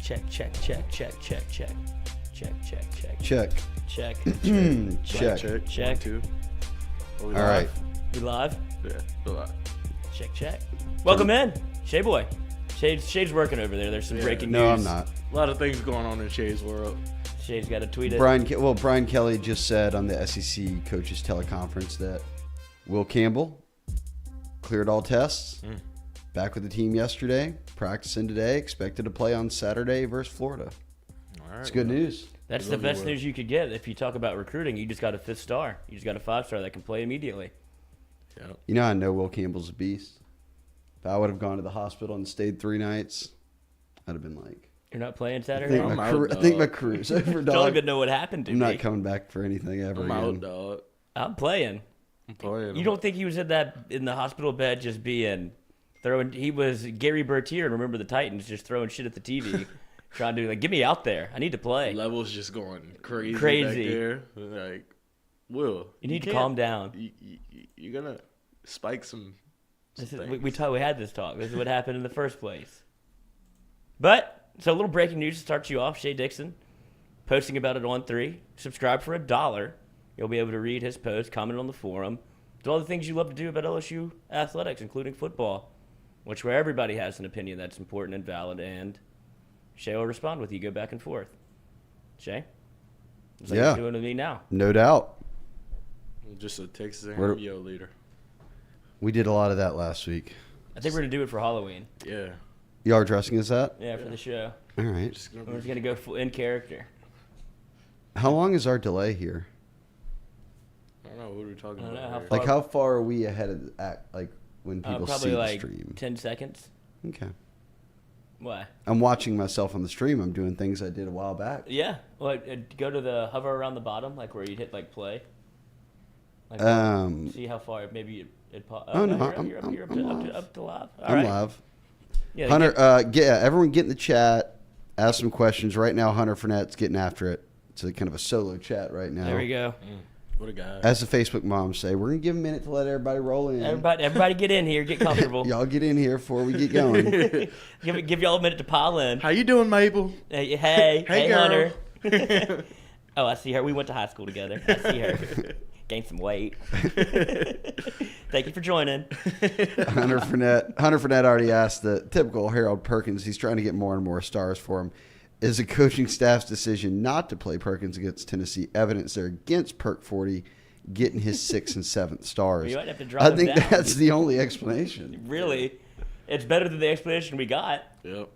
Check. Check. Check. Check. 1, 2. All right. We live? Yeah, we're live. Check. Welcome in, Shea boy. Shade's working over there. There's some breaking news. No, I'm not. A lot of things going on in Shea's world. Shade's got to tweet it. Brian Kelly just said on the SEC coaches teleconference that Will Campbell cleared all tests. Back with the team yesterday, practicing today, expected to play on Saturday versus Florida. All right, It's good news. That's the best news you could get. If you talk about recruiting, you just got a 5th star. You just got a 5-star that can play immediately. Yep. You know, I know Will Campbell's a beast. If I would have gone to the hospital and stayed 3 nights, I'd have been like, You're not playing I Saturday? think my career's over, dog. Don't even know what happened to I'm me. not coming back for anything ever I'm again. out, dog. I'm playing. I'm playing. You don't think he was in the hospital bed just being throwing? He was Gary Bertier. Remember the Titans just throwing shit at the TV, trying to get me out there. I need to play. Levels just going crazy. Crazy. Back there. Like, Will, You need to calm down. You're gonna spike some. We had this talk. This is what happened in the first place. But so a little breaking news to start you off. Shea Dixon posting about it on 3. Subscribe for $1. You'll be able to read his post, comment on the forum, do all the things you love to do about LSU athletics, including football, which where everybody has an opinion that's important and valid, and Shea will respond with you. Go back and forth. Shea? That's like Yeah. you're doing with me now. No doubt. Just a Texas We're- A&M yo leader. We did a lot of that last week. I think we're going to do it for Halloween. Yeah. You are dressing as that? Yeah, for the show. All right. Just gonna We're just be, going to go full in character. How long is our delay here? I don't know what are we talking I don't about. know, how here? far- Like, how far are we ahead of the act? Like, when people see Probably the like stream? 10 seconds. Okay. Why? I'm watching myself on the stream. I'm doing things I did a while back. Yeah. Well, go to the hover around the bottom, like where you'd hit like play. Like, see how far maybe it pop. Oh, no, you're I'm up to live. All I'm right. live. Yeah, Hunter, everyone get in the chat. Ask some questions. Right now, Hunter Fournette's getting after it. It's a kind of a solo chat right now. there we go. What a guy. As the Facebook moms say, we're going to give a minute to let everybody roll in. Everybody, get in here. Get comfortable. Y'all get in here before we get going. give y'all a minute to pile in. How you doing, Mabel? Hey, girl. Hunter. Oh, I see her. We went to high school together. I see her. Gained some weight. Thank you for joining. Hunter Fournette already asked the typical Harold Perkins. He's trying to get more and more stars for him. Is the coaching staff's decision not to play Perkins against Tennessee evidence they're against Perk 40 getting his 6th and 7th stars? You might have to drop I him think down. that's the only explanation. Really, it's better than the explanation we got. Yep.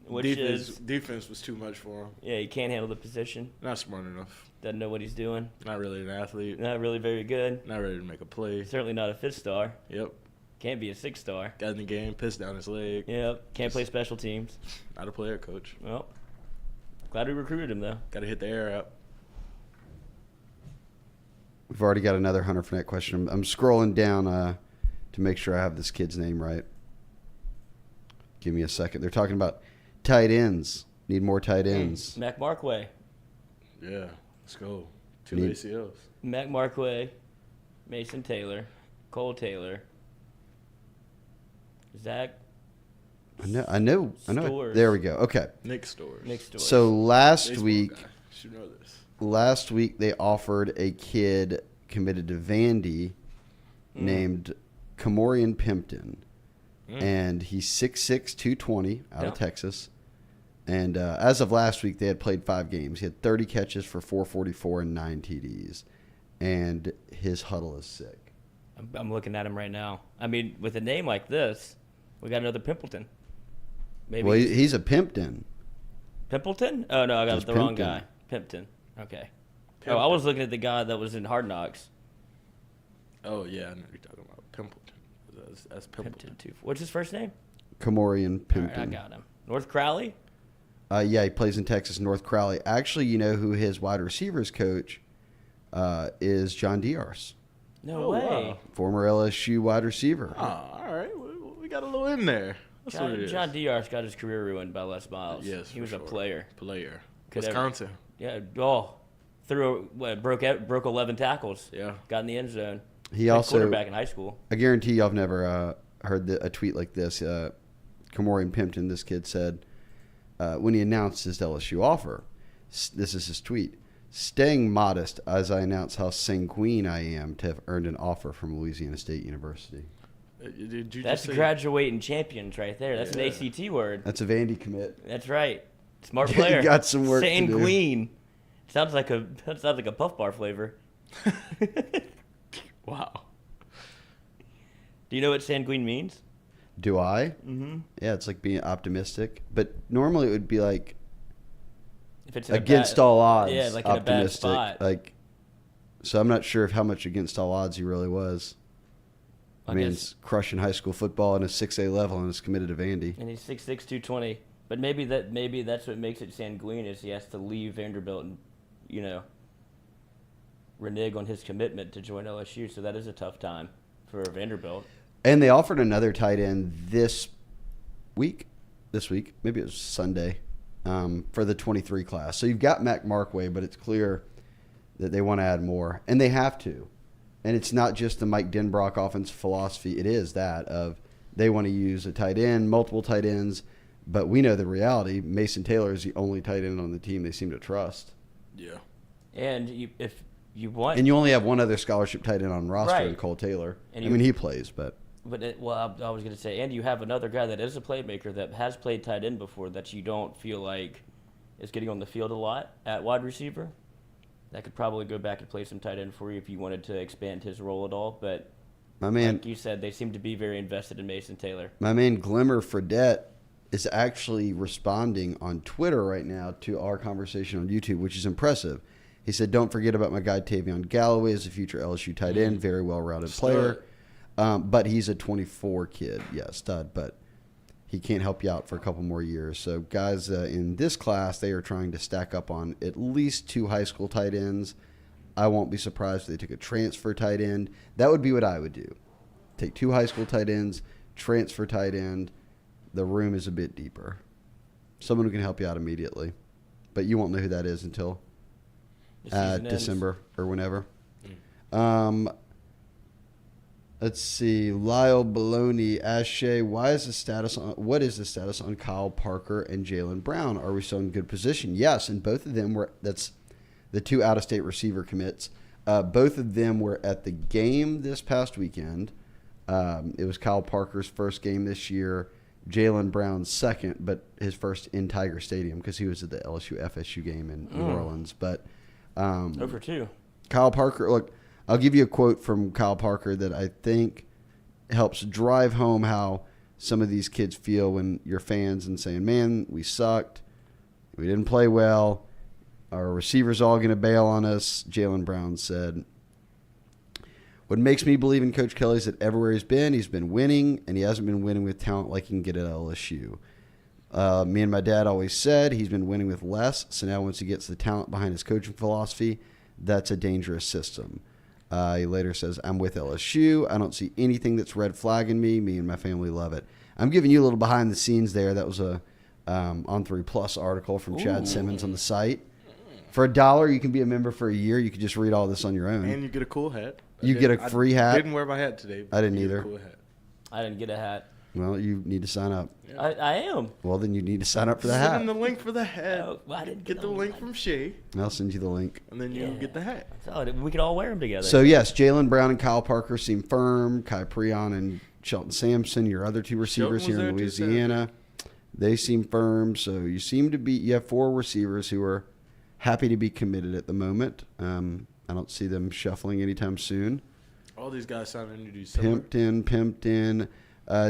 Which Defense was too much for him. Yeah, he can't handle the position. Not smart enough. Doesn't know what he's doing. Not really an athlete. Not really very good. Not ready to make a play. Certainly not a 5th star. Yep. Can't be a 6-star. Got in the game, pissed down his leg. Yep. Can't play special teams. Not a player, coach. Well, glad we recruited him though. Got to hit the air out. We've already got another Hunter Fournette question. I'm scrolling down to make sure I have this kid's name right. Give me a second. They're talking about tight ends. Need more tight ends. Mac Markway. Yeah. Let's go. 2 Need- ACLs. Mac Markway. Mason Taylor. Cole Taylor. Zach. I know. Stores. There we go. Okay. Nick Stores. Nick Stores. So last Baseball week, guy. Should know this. they offered a kid committed to Vandy named Kamorian Pimpton. And he's 6'6", 220 out of Texas. And as of last week, they had played 5 games. He had 30 catches for 444 and 9 TDs. And his huddle is sick. I'm looking at him right now. I mean, with a name like this, we got another Pimpleton. Maybe Well, he's a Pimpton. Pimpleton? Oh no, I got Just the wrong Pimpton. guy. Pimpton. Okay. Oh, I was looking at the guy that was in Hard Knocks. Oh, yeah. I know what you're talking about. Pimpleton. That's Pimpleton. Pimpton too. What's his first name? Kamorian All right, I Pimpton. got him. North Crowley. Yeah, he plays in Texas, North Crowley. Actually, you know who his wide receivers coach is? John Diar's, No Oh, way. wow. former LSU wide receiver. Oh, all right. We got a little in there. That's what it is. John Diar's got his career ruined by Les Miles. Yes, he for was sure. a player. Could Wisconsin. Yeah. Oh, broke 11 tackles. Yeah. Got in the end zone. He Played also, quarterback in high school. I guarantee y'all have never heard a tweet like this. Kamorian Pimpton, this kid said, when he announced his LSU offer. This is his tweet. Staying modest as I announce how sanguine I am to have earned an offer from Louisiana State University. Did you That's just say, graduating champions right there. That's an ACT word. That's a Vandy commit. That's right. Smart player. You got some work to do. Sanguine. Sounds like a Puff Bar flavor. wow. Do you know what sanguine means? Do I? Mm-hmm. Yeah, it's like being optimistic. But normally it would be like If it's in against all odds. Yeah, like in a bad optimistic. spot. Like, so I'm not sure of how much against all odds he really was. I mean, he's crushing high school football in a 6A level and is committed to Vandy. And he's 6'6", 220. But maybe that's what makes it sanguine is he has to leave Vanderbilt and, renege on his commitment to join LSU. So that is a tough time for Vanderbilt. And they offered another tight end this week, maybe it was Sunday, for the 23 class. So you've got Mac Markway, but it's clear that they want to add more. And they have to. And it's not just the Mike Denbrock offensive philosophy. It is that of they want to use a tight end, multiple tight ends. But we know the reality. Mason Taylor is the only tight end on the team they seem to trust. Yeah. And if you want... And you only have one other scholarship tight end on roster, Right. in Cole Taylor. And I mean, he plays, but... I was going to say, and you have another guy that is a playmaker that has played tight end before that you don't feel like is getting on the field a lot at wide receiver. That could probably go back and play some tight end for you if you wanted to expand his role at all. But my man, like you said, they seem to be very invested in Mason Taylor. My man Glimmer Fredette is actually responding on Twitter right now to our conversation on YouTube, which is impressive. He said, don't forget about my guy Tavion Galloway as a future LSU tight end, very well-rounded player. But he's a 24 kid. Yeah, stud, but he can't help you out for a couple more years. So guys in this class, they are trying to stack up on at least 2 high school tight ends. I won't be surprised if they took a transfer tight end. That would be what I would do. Take 2 high school tight ends, transfer tight end. The room is a bit deeper. Someone who can help you out immediately. But you won't know who that is until December or whenever. Let's see. Lyle Baloney asked Shea, what is the status on Kyle Parker and Jalen Brown? Are we still in good position? Yes, and both of them that's the 2 out-of-state receiver commits. Both of them were at the game this past weekend. It was Kyle Parker's first game this year, Jalen Brown's second, but his first in Tiger Stadium because he was at the LSU FSU game in New Orleans. But over 2. Kyle Parker, look, I'll give you a quote from Kyle Parker that I think helps drive home how some of these kids feel when you're fans and saying, man, we sucked. We didn't play well. Our receivers all going to bail on us. Jalen Brown said, what makes me believe in Coach Kelly is that everywhere he's been winning, and he hasn't been winning with talent like he can get at LSU. Me and my dad always said he's been winning with less, so now once he gets the talent behind his coaching philosophy, that's a dangerous system. He later says, I'm with LSU. I don't see anything that's red flagging me. Me and my family love it. I'm giving you a little behind the scenes there. That was a On 3 Plus article from Chad Simmons on the site. For $1, you can be a member for a year. You can just read all this on your own. And you get a cool hat. You get a free hat. I didn't wear my hat today. I didn't you get either. a cool hat. I didn't get a hat. Well, you need to sign up. Yeah. I am. Well, then you need to sign up for the Send hat. him the link for the hat. Oh, well, I didn't Get the link from Shea, I'll send you the link. and then you get the hat. So we could all wear them together. So, yes, Jalen Brown and Kyle Parker seem firm. Kai Preon and Shelton Sampson, your other 2 receivers Shelton was here in there too, Louisiana, they seem firm. So you have 4 receivers who are happy to be committed at the moment. I don't see them shuffling anytime soon. All these guys sounding to do similar. Pimped in.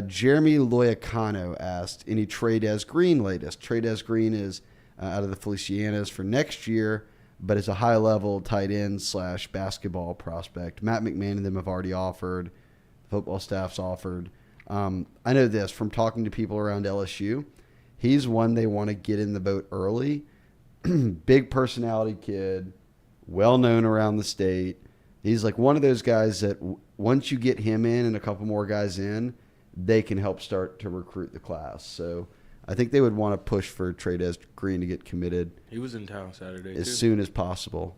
Jeremy Loyacano asked, any Trey-Dez Green latest? Trey-Dez Green is out of the Felicianas for next year, but is a high-level tight end / basketball prospect. Matt McMahon and them have already offered. The football staff's offered. I know this from talking to people around LSU. He's one they want to get in the boat early. Big personality kid, well-known around the state. He's like one of those guys that once you get him in and a couple more guys in, they can help start to recruit the class. So I think they would want to push for Trey-Dez Green to get committed. He was in town Saturday, as soon as possible.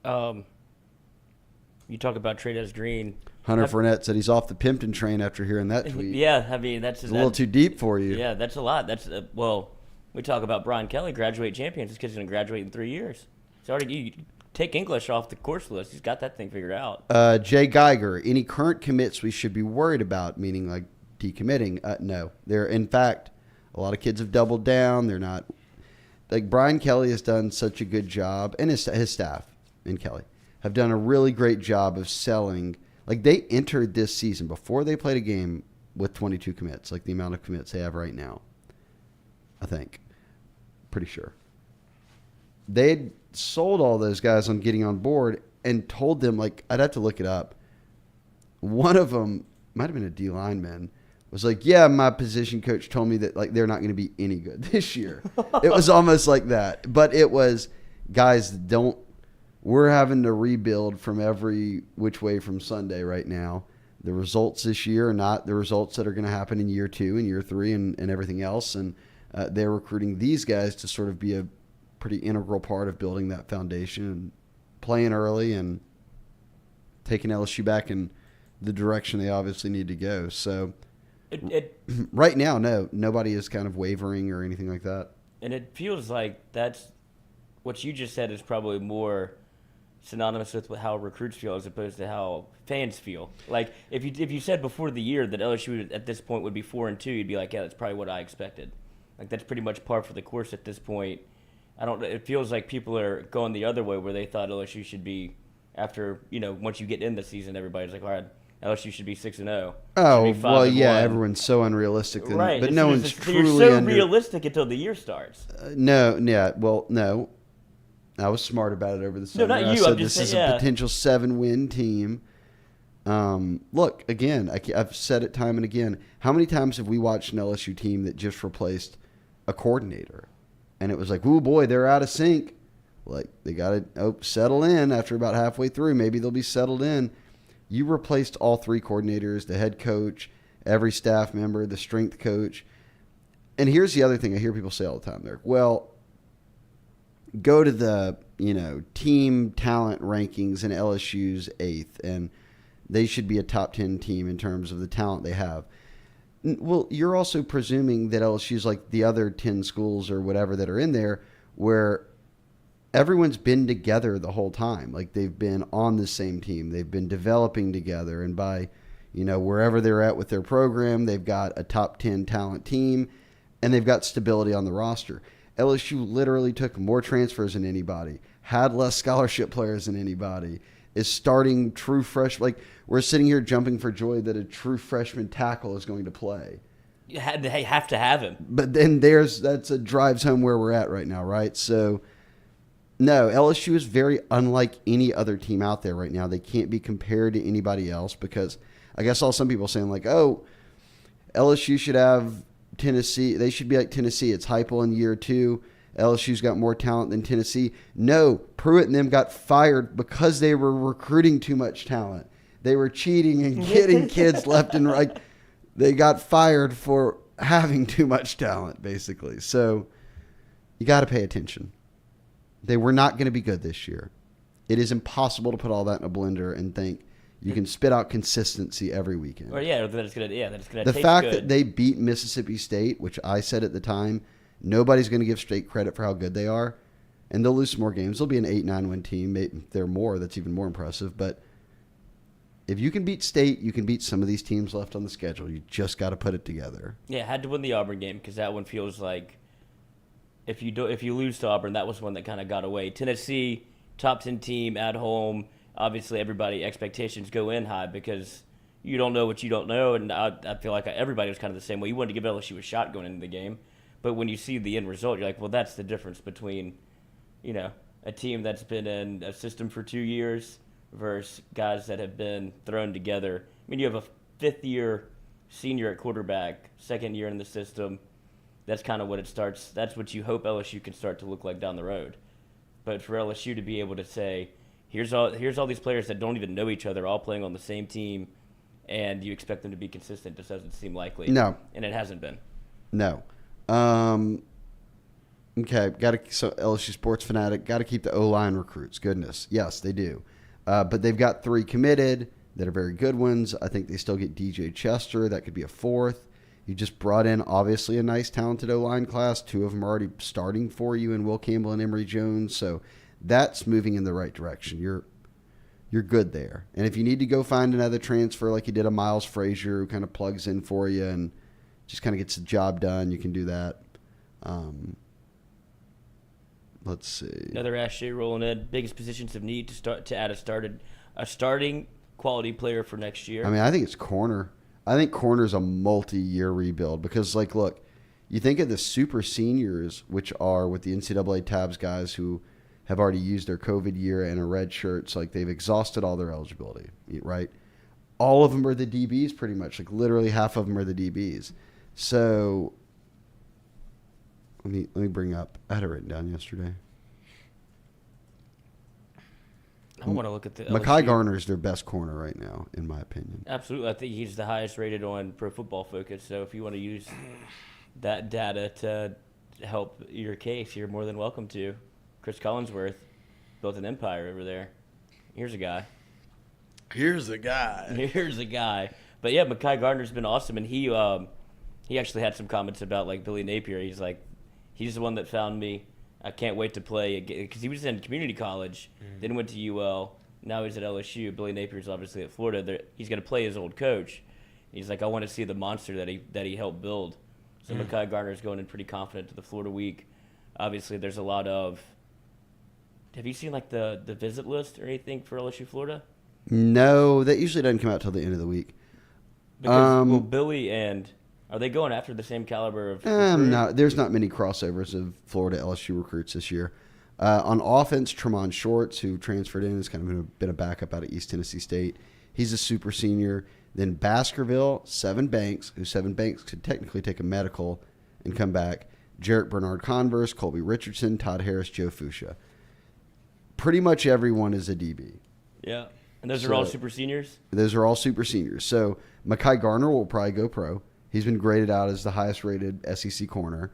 You talk about Trey-Dez Green. Hunter Fournette said he's off the Pimpton train after hearing that tweet. Yeah, I mean, that's a little too deep for you. Yeah, that's a lot. That's, well, We talk about Brian Kelly, graduate champions. This kid's going to graduate in 3 years. He's already you take English off the course list. He's got that thing figured out. Jay Geiger, any current commits we should be worried about, meaning like decommitting? No. In fact, a lot of kids have doubled down. They're not like Brian Kelly has done such a good job, and his staff and Kelly have done a really great job of selling. Like they entered this season before they played a game with 22 commits, like the amount of commits they have right now. I think. Pretty sure. They had sold all those guys on getting on board and told them, like, I'd have to look it up. One of them, might have been a D lineman, was like, yeah, my position coach told me that, like, they're not going to be any good this year. It was almost like that. But it was, guys, we're having to rebuild from every which way from Sunday right now. The results this year are not the results that are going to happen in year 2 and year 3 and everything else. And they're recruiting these guys to sort of be a pretty integral part of building that foundation and playing early and taking LSU back in the direction they obviously need to go. So right now, nobody is kind of wavering or anything like that. And it feels like that's what you just said is probably more synonymous with how recruits feel as opposed to how fans feel. Like if you said before the year that LSU at this point would be 4-2, you'd be like, yeah, that's probably what I expected. Like that's pretty much par for the course at this point. It feels like people are going the other way where they thought LSU should be after, once you get in the season, everybody's like, all right, LSU should be 6-0. Oh, well, yeah, everyone's so unrealistic. Right. But no one's truly you're so realistic until the year starts. No. I was smart about it over the summer. No, not you. I said I'm just this saying, is a potential 7-win team. Look, again, I've said it time and again. How many times have we watched an LSU team that just replaced a coordinator? And it was like, oh, boy, they're out of sync. Like, they got to settle in after about halfway through. Maybe they'll be settled in. You replaced all 3 coordinators, the head coach, every staff member, the strength coach. And here's the other thing I hear people say all the time. They're like, well, go to the, team talent rankings and LSU's 8th, and they should be a top 10 team in terms of the talent they have. Well, you're also presuming that LSU's like the other 10 schools or whatever that are in there where everyone's been together the whole time. Like they've been on the same team. They've been developing together. And by, wherever they're at with their program, they've got a top 10 talent team and they've got stability on the roster. LSU literally took more transfers than anybody, had less scholarship players than anybody, is starting true fresh. Like we're sitting here jumping for joy that a true freshman tackle is going to play. You have to have him. But then that's a drives home where we're at right now, right? So, no, LSU is very unlike any other team out there right now. They can't be compared to anybody else because I guess I saw some people saying like, oh, LSU should have Tennessee. They should be like Tennessee. It's Heupel in year 2. LSU's got more talent than Tennessee. No, Pruitt and them got fired because they were recruiting too much talent. They were cheating and getting kids left and right. They got fired for having too much talent, basically. So you got to pay attention. They were not going to be good this year. It is impossible to put all that in a blender and think you can spit out consistency every weekend. Or that it's going to taste good. The fact that they beat Mississippi State, which I said at the time, nobody's going to give State credit for how good they are, and they'll lose some more games. They'll be an 8-9 win team. Maybe they're more. That's even more impressive. But if you can beat State, you can beat some of these teams left on the schedule. You just got to put it together. Yeah, had to win the Auburn game because that one feels like if you lose to Auburn, that was one that kind of got away. Tennessee, top 10 team at home. Obviously, expectations go in high because you don't know what you don't know, and I feel like everybody was kind of the same way. You wanted to give LSU a shot going into the game, but when you see the end result, you're like, well, that's the difference between, a team that's been in a system for 2 years versus guys that have been thrown together. I mean, you have a 5th-year senior at quarterback, 2nd year in the system. That's kind of what it starts. That's what you hope LSU can start to look like down the road. But for LSU to be able to say, here's all these players that don't even know each other, all playing on the same team, and you expect them to be consistent, just doesn't seem likely. No. And it hasn't been. No. Okay, so LSU Sports Fanatic, got to keep the O-line recruits. Goodness. Yes, they do. But they've got 3 committed that are very good ones. I think they still get DJ Chester. That could be a 4th. You just brought in, obviously, a nice, talented O-line class. 2 of them are already starting for you in Will Campbell and Emory Jones. So that's moving in the right direction. You're good there. And if you need to go find another transfer like you did a Miles Frazier who kind of plugs in for you and just kind of gets the job done, you can do that. Let's see. Another Ash Shea rolling in. Biggest positions of need to add a starting quality player for next year. I mean, I think it's corner. I think corner is a multi-year rebuild because, like, look, you think of the super seniors, which are with the NCAA tabs guys who have already used their COVID year and a red shirts, like they've exhausted all their eligibility, right? All of them are the DBs pretty much. Like literally half of them are the DBs. So let me bring up. I had it written down yesterday. I want to look at the Mekhi LSU. Garner is their best corner right now, in my opinion. Absolutely. I think he's the highest rated on Pro Football Focus. So if you want to use that data to help your case, you're more than welcome to. Chris Collinsworth built an empire over there. Here's a guy. Here's a guy. Here's a guy. But yeah, Mekhi Gardner's been awesome, and he actually had some comments about like Billy Napier. He's like, he's the one that found me. I can't wait to play because he was in community college, then went to UL. Now he's at LSU. Billy Napier's obviously at Florida. He's going to play his old coach. He's like, I want to see the monster that he helped build. So Mekhi Gardner's going in pretty confident to the Florida week. Obviously, there's a lot of. Have you seen like the visit list or anything for LSU Florida? No, that usually doesn't come out till the end of the week. Because Billy and are they going after the same caliber of? No, there's not many crossovers of Florida LSU recruits this year. On offense, Tremont Shorts, who transferred in, has kind of been a backup out of East Tennessee State. He's a super senior. Then Baskerville, Seven Banks, who Seven Banks could technically take a medical and come back. Jarrett Bernard Converse, Colby Richardson, Todd Harris, Joe Fuchsia. Pretty much everyone is a DB. Yeah. And those are all super seniors? Those are all super seniors. So Mekhi Garner will probably go pro. He's been graded out as the highest rated SEC corner.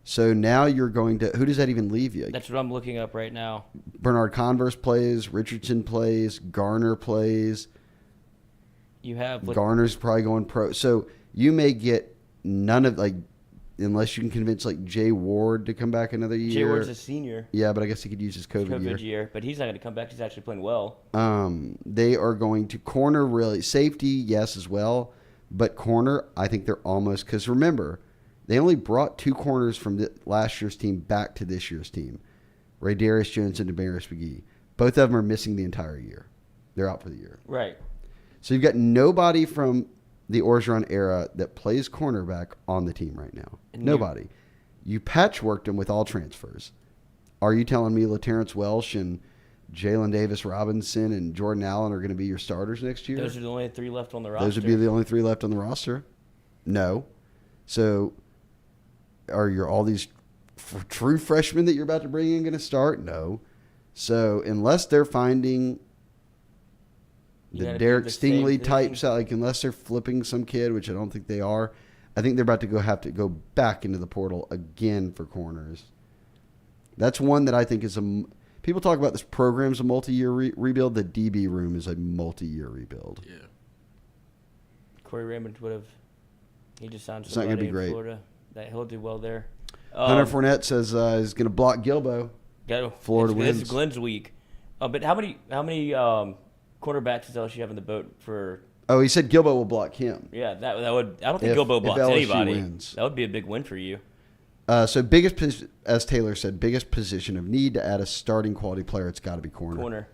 So now you're going to – who does that even leave you? That's what I'm looking up right now. Bernard Converse plays. Richardson plays. Garner plays. You have – Garner's probably going pro. So you may get none of – like unless you can convince like Jay Ward to come back another year. Jay Ward's a senior. Yeah, but I guess he could use his COVID year. But he's not going to come back. He's actually playing well. They are going to corner really. Safety, yes, as well. But corner, I think they're almost – because remember, they only brought 2 corners from last year's team back to this year's team. Ray Darius Jones and Demaris McGee. Both of them are missing the entire year. They're out for the year. Right. So you've got nobody from the Orgeron era that plays cornerback on the team right now. And nobody. You patchworked them with all transfers. Are you telling me LaTerrence Welsh and Jalen Davis Robinson and Jordan Allen are going to be your starters next year? Those are the only 3 left on the roster. Those would be the only 3 left on the roster? No. So are all these true freshmen that you're about to bring in going to start? No. So unless they're finding the Derek Stingley types out, like unless they're flipping some kid, which I don't think they are, I think they're about to have to go back into the portal again for corners. That's one that I think is people talk about this program's a multi-year rebuild. The DB room is a multi-year rebuild. Yeah. Corey Raymond would have. He just signed it's not going to be great. Florida. He'll do well there. Hunter Fournette says he's going to block Gilbo. Florida wins. It's Glenn's week. But how many quarterbacks does LSU have in the boat for? Oh, he said Gilbo will block him. Yeah, that would. I don't think Gilbo blocks anybody. Wins. That would be a big win for you. So as Taylor said, biggest position of need to add a starting quality player, it's got to be corner.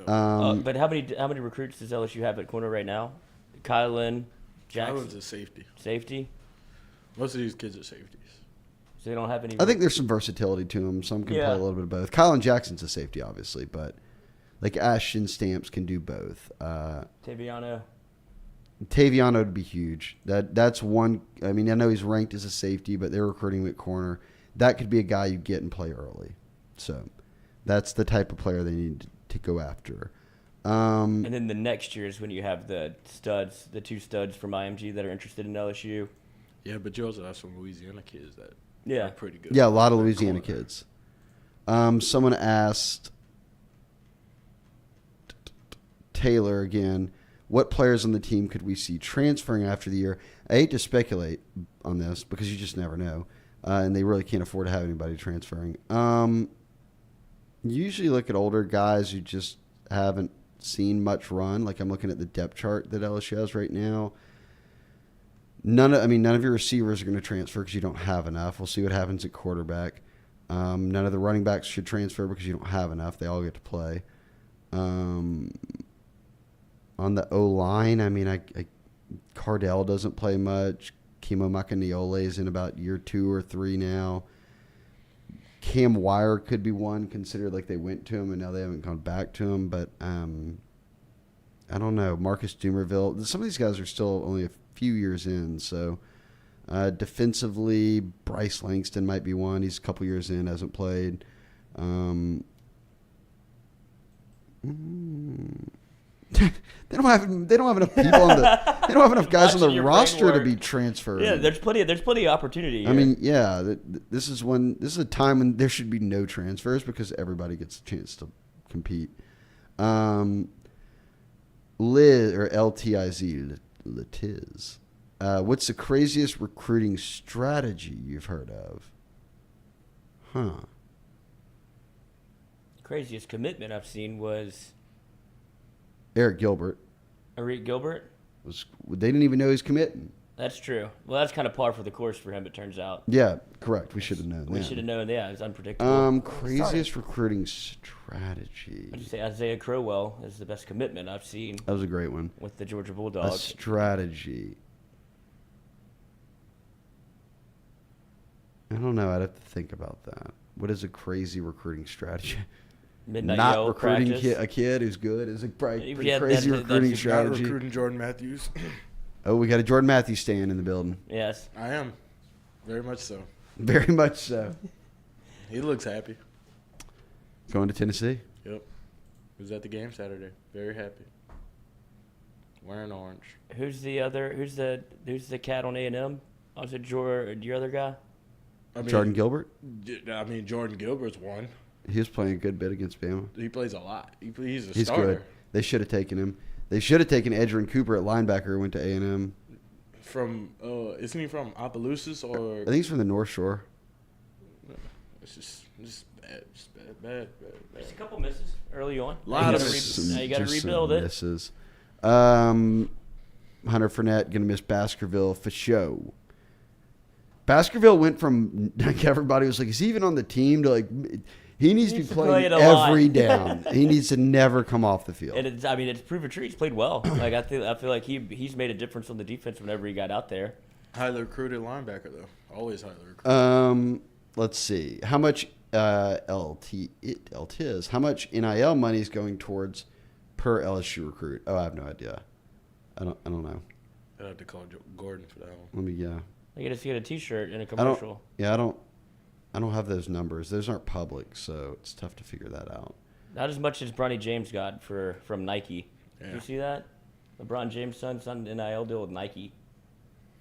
But how many recruits does LSU have at corner right now? Kylan, Jackson. Kylan's a safety. Safety. Most of these kids are safeties. So they don't have any. I think there's some versatility to them. Some can play a little bit of both. Kylan Jackson's a safety, obviously, but like Ashton Stamps can do both. Taviano would be huge. That's one. I mean, I know he's ranked as a safety, but they're recruiting him at corner. That could be a guy you get and play early. So that's the type of player they need to go after. And then the next year is when you have the 2 studs from IMG that are interested in LSU. Yeah, but you also have some Louisiana kids that are pretty good. Yeah, a lot of Louisiana kids. Someone asked Taylor again, What players on the team could we see transferring after the year? I hate to speculate on this because you just never know, and they really can't afford to have anybody transferring. Usually look at older guys who just haven't seen much run. Like I'm looking at the depth chart that LSU has right now. None of your receivers are going to transfer because you don't have enough. We'll see what happens at quarterback. None of the running backs should transfer because you don't have enough. They all get to play. On the O-line, Cardell doesn't play much. Kimo Makaniole is in about year 2 or 3 now. Cam Wire could be one, considered like they went to him and now they haven't gone back to him. But I don't know. Marcus Dumerville. Some of these guys are still only a few years in. So defensively, Bryce Langston might be one. He's a couple years in, hasn't played. They don't have enough people on the. They don't have enough guys on the roster to be transferred. Yeah, there's plenty of opportunity here. This is a time when there should be no transfers because everybody gets a chance to compete. Liz or LTIZ, Latiz. What's the craziest recruiting strategy you've heard of? Craziest commitment I've seen was Eric Gilbert. Eric Gilbert? They didn't even know he's committing. That's true. Well, that's kind of par for the course for him, it turns out. Yeah, correct. We should have known. We should have known. Yeah, it was unpredictable. Craziest recruiting strategy. I'd say Isaiah Crowell is the best commitment I've seen. That was a great one. With the Georgia Bulldogs. A strategy. I don't know. I'd have to think about that. What is a crazy recruiting strategy? Midnight Not yell recruiting practice. a kid who's good is a pretty Yeah, crazy recruiting Not strategy. recruiting Jordan Matthews. Oh, we got a Jordan Matthews stand in the building. Yes. I am. Very much so. Very much so. He looks happy. Going to Tennessee? Yep. He was at the game Saturday. Very happy. Wearing orange. Who's the cat on A&M? Was it your other guy? Jordan Gilbert? Jordan Gilbert's one. He was playing a good bit against Bama. He plays a lot. He's He's starter. good. They should have taken him. They should have taken Edgerrin Cooper at linebacker who went to A&M. From, isn't he from Opelousas or? I think he's from the North Shore. It's just bad. Just a couple misses early on. Lot of Now you got to rebuild it. Misses. Hunter Fournette going to miss Baskerville for show. Baskerville went from like everybody was like, is he even on the team to like he needs to be playing every down. He needs to never come off the field. And it's proven true. He's played well. Like I feel like he's made a difference on the defense whenever he got out there. Highly recruited linebacker though. Always highly recruited. Let's see. How much LTIZ? How much NIL money is going towards per LSU recruit? Oh, I have no idea. I don't know. I'd have to call Gordon for that one. Let me You just get a T-shirt and a commercial. I don't have those numbers. Those aren't public, so it's tough to figure that out. Not as much as Bronny James got from Nike. Yeah. Did you see that? LeBron James' son signed an NIL deal with Nike.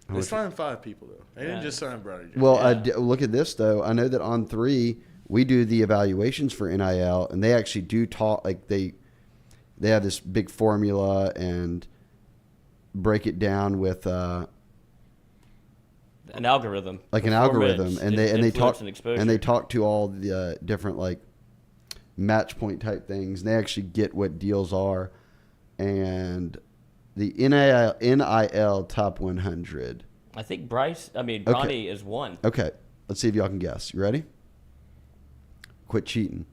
They signed 5 people though. They didn't just sign Brody James. Well, look at this though. I know that on 3 we do the evaluations for NIL, and they actually do talk like they have this big formula and break it down with an algorithm, like an algorithm, and they talk to all the different like match point type things, and they actually get what deals are, and the NIL top 100. I think Bronny is one. Okay, let's see if y'all can guess. You ready? Quit cheating.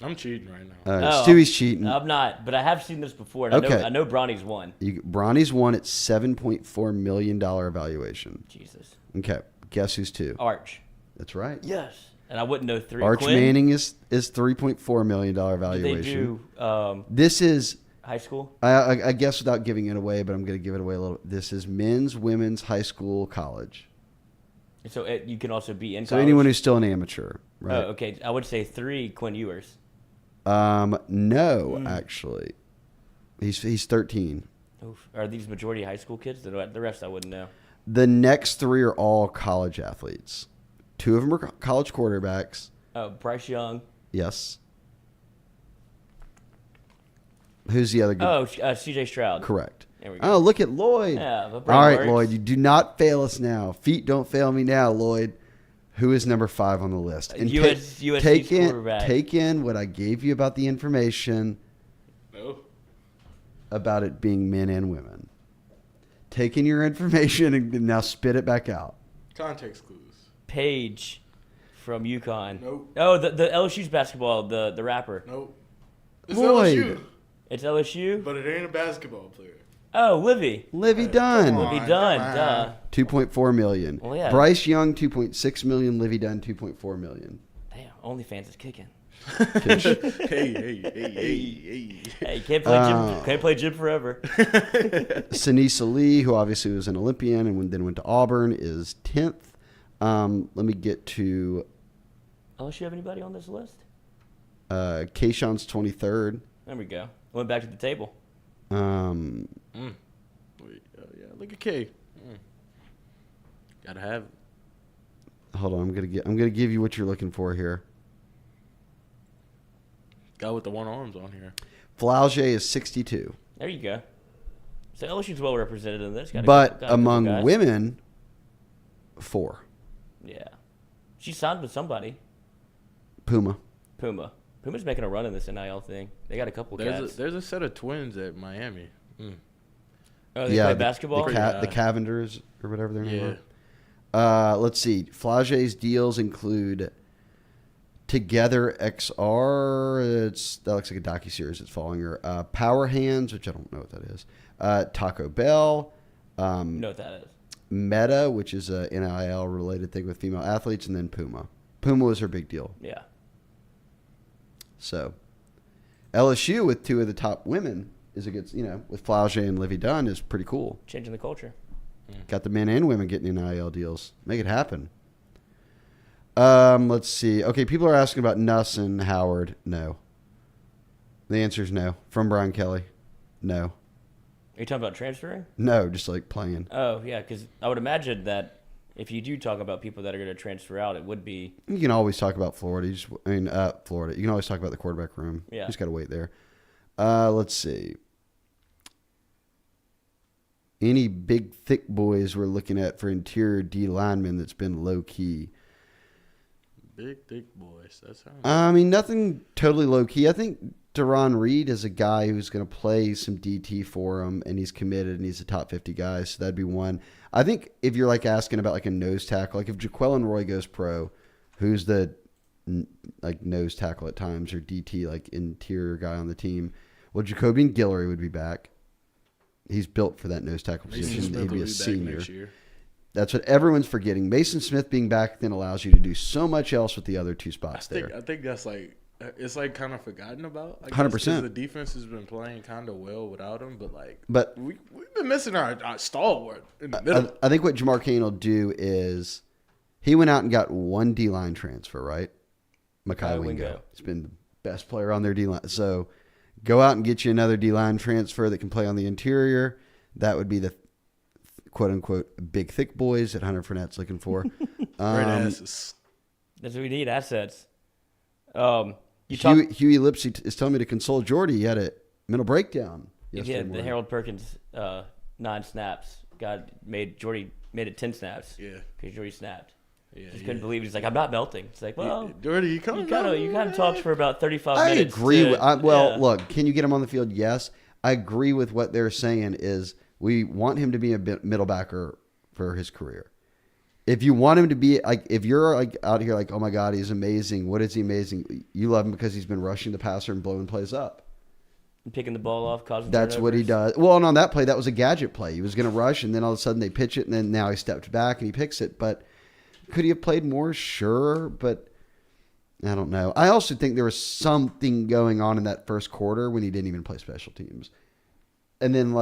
I'm cheating right now. Stewie's cheating. I'm not, but I have seen this before. And Okay. I know Bronny's one. Bronny's one at $7.4 million evaluation. Jesus. Okay, guess who's 2? Arch. That's right. Yes. And I wouldn't know 3. Arch Quinn? Manning is $3.4 million Did valuation. they do This is, high school? I guess without giving it away, but I'm going to give it away a little. This is men's, women's, high school, college. So you can also be in So college? anyone who's still an amateur, right? Oh, okay. I would say 3 Quinn Ewers. No, actually. He's 13. Oof. Are these majority high school kids? The rest I wouldn't know. The next 3 are all college athletes. 2 of them are college quarterbacks. Oh, Bryce Young. Yes. Who's the other good? Oh, C.J. Stroud. Correct. There we go. Oh, look at Lloyd. Yeah, the brain All right, works. Lloyd, you do not fail us now. Feet don't fail me now, Lloyd. Who is number 5 on the list? And USC's quarterback. take in what I gave you about the information No. about it being men and women. Take in your information and now spit it back out. Context clues. Paige from UConn. Nope. Oh, the LSU's basketball, the rapper. Nope. It's Lloyd. LSU, It's LSU? but it ain't a basketball player. Oh, Livy. Livy Dunn, come on. Livy Dunn, come on. duh. $2.4 million. Well, yeah. Bryce Young, $2.6 million. Livy Dunn, $2.4 million. Damn, OnlyFans is kicking. hey. Hey, can't play Jim forever. Sinisa Lee, who obviously was an Olympian and then went to Auburn, is 10th. Let me get to LSU have anybody on this list? Kayshawn's 23rd. There we go. Went back to the table. Wait, yeah, look at K. Gotta have it. Hold on, I'm gonna give you what you're looking for here. Guy with the one arms on here. Flauge is 62, There you go. So LSU's well represented in this. Got but a couple among guys. women, 4. Yeah. She signed with somebody. Puma. Puma's making a run in this NIL thing. They got a couple cats. There's a set of twins at Miami. Oh, they play basketball? The Cavenders or whatever their name Yeah. are. Let's see. Flauge's deals include Together XR. That looks like a docuseries that's following her. Power Hands, which I don't know what that is. Taco Bell. You know what that is. Meta, which is a NIL related thing with female athletes, and then Puma. Puma was her big deal. Yeah. So LSU with 2 of the top women is a good, with Flauge and Livy Dunn is pretty cool. Changing the culture. Got the men and women getting NIL deals. Make it happen. Let's see. Okay, people are asking about Nuss and Howard. No. The answer is no. From Brian Kelly. No. Are you talking about transferring? No, just like playing. Oh, yeah, because I would imagine that if you do talk about people that are going to transfer out, it would be... You can always talk about Florida. Florida. You can always talk about the quarterback room. Yeah. You just got to wait there. Let's see. Any big, thick boys we're looking at for interior D linemen that's been low key? Big, thick boys. That's how. Nothing totally low key. I think Deron Reed is a guy who's going to play some DT for him, and he's committed, and he's a top 50 guy. So that'd be one. I think if you're asking about a nose tackle, if Jaquelin Roy goes pro, who's the nose tackle at times or DT interior guy on the team? Well, Jacobian Guillory would be back. He's built for that nose tackle position. He'd be a senior. Next year. That's what everyone's forgetting. Mason Smith being back then allows you to do so much else with the other 2 spots there. I think that's it's kind of forgotten about. 100%. The defense has been playing kind of well without him, but But we've been missing our stalwart in the middle. I think what Jamar Cain will do is he went out and got 1 D-line transfer, right? Mekhi Wingo. He's been the best player on their D-line. So go out and get you another D-line transfer that can play on the interior. That would be the quote-unquote big, thick boys that Hunter Fournette's looking for. Great asses. That's what we need, assets. Huey Lipsy is telling me to console Jordy. He had a mental breakdown yesterday Yeah, the morning. Harold Perkins 9 snaps. Jordy made it 10 snaps. Yeah. Because Jordy snapped. Yeah, Just couldn't believe it. He's like, I'm not melting. It's like, well, Jordy, you kind of talked for about 35 I minutes. agree. Yeah. Look, can you get him on the field? Yes. I agree with what they're saying is we want him to be a middle backer for his career. If you want him to be if you're out here oh my God, he's amazing. What is he amazing? You love him because he's been rushing the passer and blowing plays up. And picking the ball off, causing That's what he does. Well, and on that play, that was a gadget play. He was going to rush, and then all of a sudden they pitch it, and then now he stepped back and he picks it. But could he have played more? Sure, but I don't know. I also think there was something going on in that first quarter when he didn't even play special teams. And then,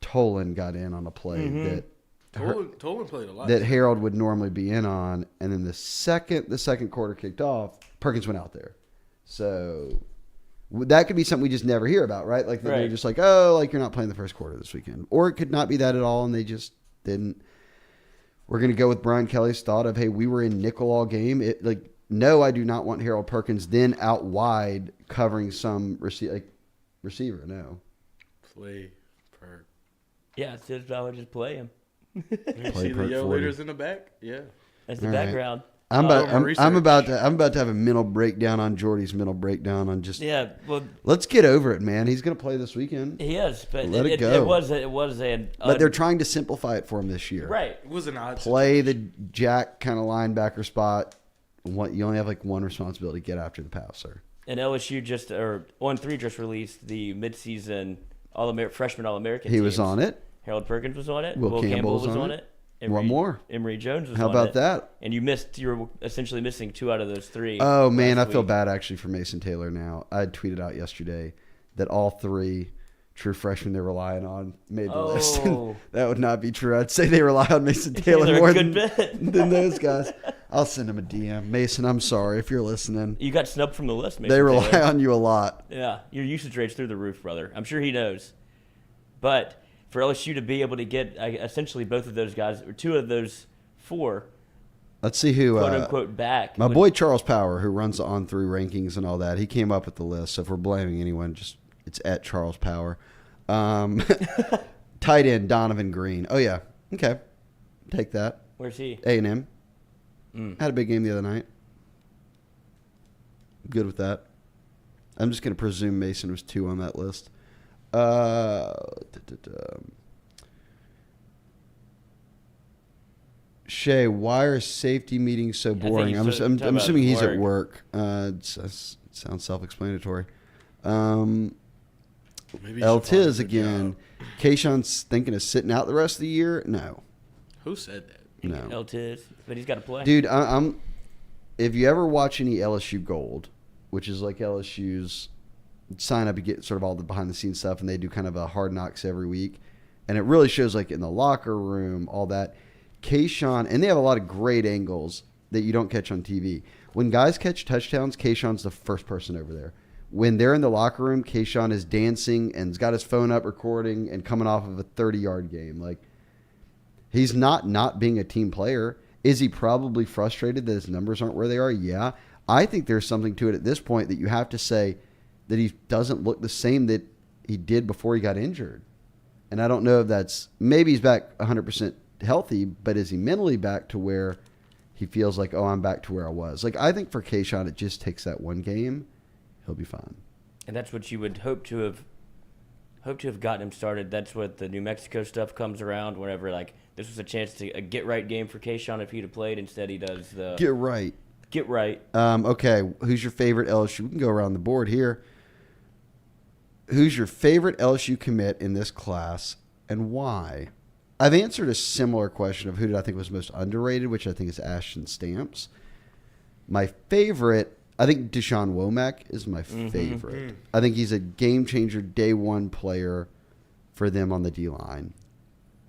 Tolan got in on a play that Tolan played a lot. that Harold would normally be in on. And then the second quarter kicked off, Perkins went out there. So that could be something we just never hear about, right? They're just you're not playing the first quarter this weekend. Or it could not be that at all, and they just didn't. We're going to go with Brian Kelly's thought of, hey, we were in nickel all game. No, I do not want Harold Perkins then out wide covering some receiver. receiver. No. Play Perk. Yeah, it's just, I would just play him. You Play see the Perk yell 40. leaders in the back? Yeah. That's the All right. background. I'm my about research. I'm about to have a mental breakdown on Jordy's mental breakdown on just. Yeah, well, Let's get over it, man. He's gonna play this weekend. he is, but Let it go. It was a. But they're trying to simplify it for him this year. right. It was an odd Play situation. the jack kind of linebacker spot. You only have like one responsibility: get after the passer. And LSU On3 just released the midseason freshman All-American. He teams. was on it. Harold Perkins was on it. Will Campbell was was on on it. it. One more. Emory Jones was How on about it. that? And you were essentially missing 2 out of those 3. Oh man, I last feel week. bad actually for Mason Taylor now. I tweeted out yesterday that all 3 true freshmen they're relying on made the list. Oh. That would not be true. I'd say they rely on Mason Taylor They're a more good than, bet. than those guys. I'll send him a DM. Mason, I'm sorry if you're listening. You got snubbed from the list, Mason They rely Taylor. on you a lot. Yeah, your usage rate's through the roof, brother. I'm sure he knows. But for LSU to be able to get essentially both of those guys, or 2 of those 4, Let's see who quote unquote, back. my boy Charles Power, who runs the On3 rankings and all that, he came up with the list. So if we're blaming anyone, just it's at Charles Power. Tight end Donovan Green. Oh yeah, okay, take that. Where's he? A&M Mm. had a big game the other night. Good with that. I'm just going to presume Mason was 2 on that list. Shea, why are safety meetings so think boring? he's I'm talking assuming about he's at work. It sounds self-explanatory. Maybe you El should find a Tiz good again. job. Kayshawn's thinking of sitting out the rest of the year? No. Who said that? No. El Tiz, but he's got to play. Dude, I'm. If you ever watch any LSU Gold, which is like LSU's sign up, you get sort of all the behind the scenes stuff, and they do kind of a Hard Knocks every week, and it really shows like in the locker room, all that. Kayshawn, and they have a lot of great angles that you don't catch on TV. When guys catch touchdowns, Kayshawn's the first person over there. When they're in the locker room, Kayshawn is dancing and has got his phone up recording and coming off of a 30-yard game. Like, he's not being a team player. Is he probably frustrated that his numbers aren't where they are? Yeah. I think there's something to it at this point that you have to say that he doesn't look the same that he did before he got injured. And I don't know if that's – maybe he's back 100% healthy, but is he mentally back to where he feels like, oh, I'm back to where I was? Like, I think for Kayshawn, it just takes that one game. He'll be fine. And that's what you would hope to have gotten him started. That's what the New Mexico stuff comes around. Whenever like this was a chance to a get right game for Kayshawn if he'd have played. Instead, he does the Get right. get right. Okay, who's your favorite LSU? We can go around the board here. Who's your favorite LSU commit in this class and why? I've answered a similar question of who did I think was most underrated, which I think is Ashton Stamps. My favorite, I think Deshaun Womack is my favorite. I think he's a game changer, day one player for them on the D-line.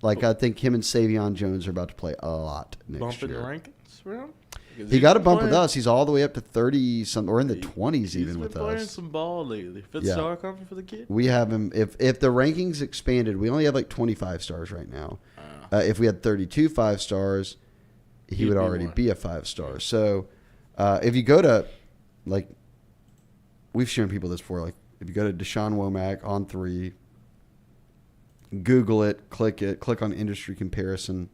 Like, I think him and Savion Jones are about to play a lot next Bumping the year. rankings for him? He got a bump with us. He's all the way up to 30 some, or in the 20s even with He's been playing us. some ball lately. Fifth Yeah. star coming for the kid? We have him. If the rankings expanded, we only have like 25 stars right now. If we had 32 5 stars, he He'd would be already one. be a 5-star. So if you go to, like, we've shown people this before. Like, if you go to Deshaun Womack On3, Google it, click on industry comparison,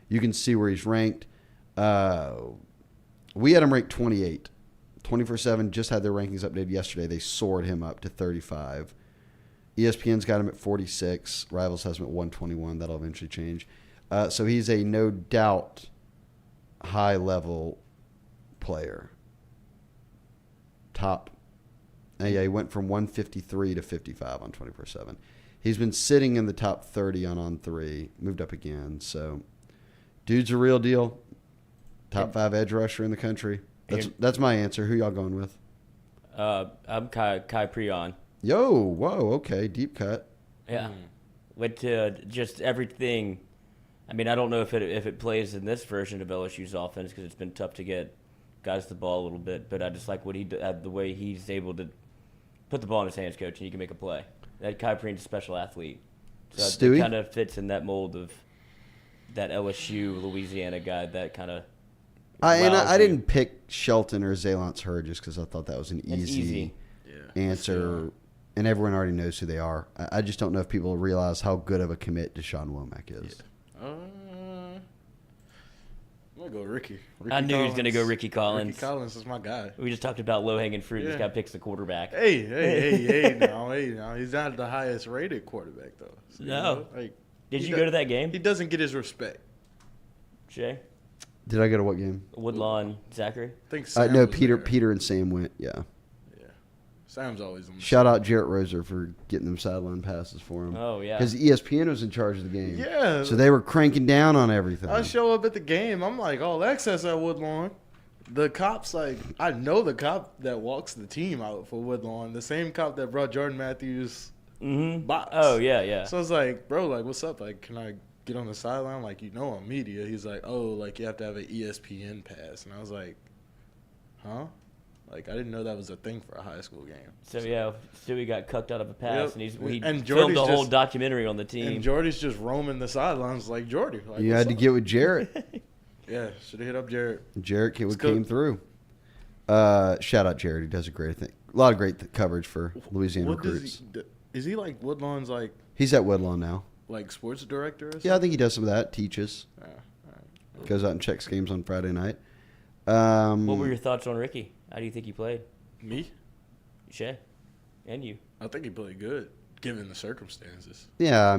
you can see where he's ranked. We had him ranked 28. 24/7 just had their rankings updated yesterday. They soared him up to 35. ESPN's got him at 46. Rivals has him at 121. That'll eventually change. So he's a no doubt high-level player. Top. Yeah, he went from 153 to 55 on 24/7. He's been sitting in the top 30 on 3. Moved up again. So, dude's a real deal. Top 5 edge rusher in the country. That's my answer. Who y'all going with? I'm Kai Prion. Yo, whoa, okay, deep cut. Yeah, with just everything. I mean, I don't know if it plays in this version of LSU's offense because it's been tough to get guys the ball a little bit. But I just like what the way he's able to put the ball in his hands, coach, and he can make a play. That Kai Preen's a special athlete, so Stewie? it kind of fits in that mold of that LSU Louisiana guy. That kind of. I didn't pick Shelton or Zalance Hurd just because I thought that was an It's easy. Yeah. answer. and everyone already knows who they are. I just don't know if people realize how good of a commit Deshaun Womack is. Yeah. I'm going to go Ricky. I knew he was going to go Ricky Collins. Ricky Collins is my guy. We just talked about low-hanging fruit. Yeah. This guy picks the quarterback. Hey, now. He's not the highest rated quarterback, though. So, No. Did you go go to that game? He doesn't get his respect. Shea? Did I go to what game? Woodlawn, Zachary? I think Sam No, was Peter. there. Peter and Sam went. Yeah. Sam's always on the Shout out Jarrett Roser for getting them sideline passes for him. Oh, yeah. Because ESPN was in charge of the game. Yeah. So they were cranking down on everything. I show up at the game. I'm like, all access at Woodlawn. The cop's like, I know the cop that walks the team out for Woodlawn. The same cop that brought Jordan Matthews' box. Oh, yeah. So I was like, bro, like, what's up? Like, can I get on the sideline? Like, I'm media. He's like, oh, like, you have to have an ESPN pass. And I was like, huh? Like, I didn't know that was a thing for a high school game. So yeah, Stewie got cucked out of a pass, Yep. and he And filmed Jordy's a whole just- documentary on the team. And Jordy's just roaming the sidelines like, Jordy. Like, You what's had to up? get with Jarrett. Yeah, should have hit up Jarrett. Jarrett Let's came go. through. Shout out Jarrett. He does a great thing. A lot of great coverage for Louisiana What recruits. is he like Woodlawn's He's at Woodlawn now. like sports director or something? Yeah, I think he does some of that. Teaches. Goes out and checks games on Friday night. What were your thoughts on Ricky? How do you think he played? Me? Shea? And you? I think he played good, given the circumstances. Yeah,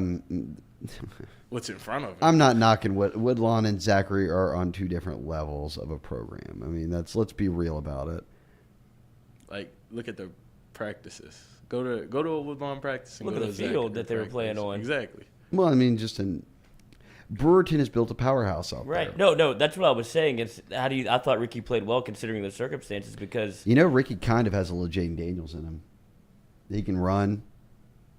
What's in front of him? I'm not knocking Woodlawn and Zachary are on two different levels of a program. I mean, let's be real about it. Like, look at the practices. Go to a Woodlawn practice. And Look go at to the field Zachary that they were practice. playing on. Exactly. Well, I mean, Brewerton has built a powerhouse out Right. there. No, that's what I was saying. It's I thought Ricky played well considering the circumstances because You know, Ricky kind of has a little Jaden Daniels in him. He can run,